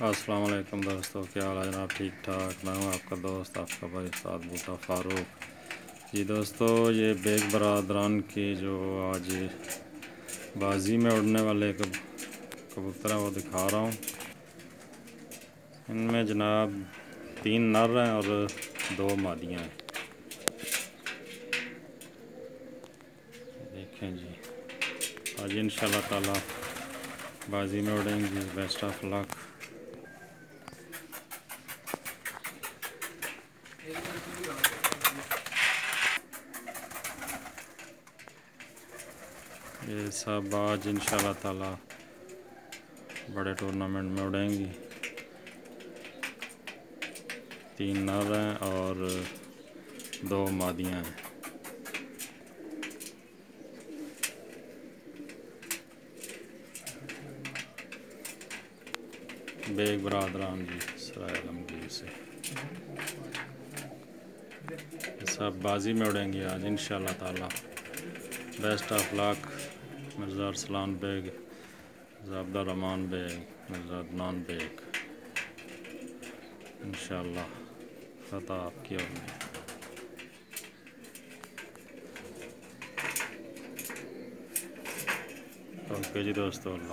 अस्सलाम वालेकुम दोस्तों, क्या हाल है जनाब? ठीक ठाक। मैं हूं आपका दोस्त, आपका भाई उस्ताद बूटा फ़ारूक जी। दोस्तों, ये बेग बरादरान की जो आज बाजी में उड़ने वाले कबूतर हैं वो दिखा रहा हूँ। इनमें जनाब 3 नर हैं और 2 मादियाँ हैं। देखें जी, आज इंशाल्लाह ताला बाजी में उड़ेंगी। Best of luck. ये सब आज इंशाल्लाह ताला बड़े टूर्नामेंट में उड़ेंगी। 3 नर हैं और 2 मादियाँ हैं। बेग बरादरान जी सराय आलमगीर से सब बाजी में उड़ेंगे आज इंशाल्लाह ताला। Best of luck. Mirza Arsalan Baig, Zabda Rahman Baig, Mirza Adnan Baig, इंशाल्लाह फतह आपकी ओर में। ओके जी दोस्तों, अल्लाह।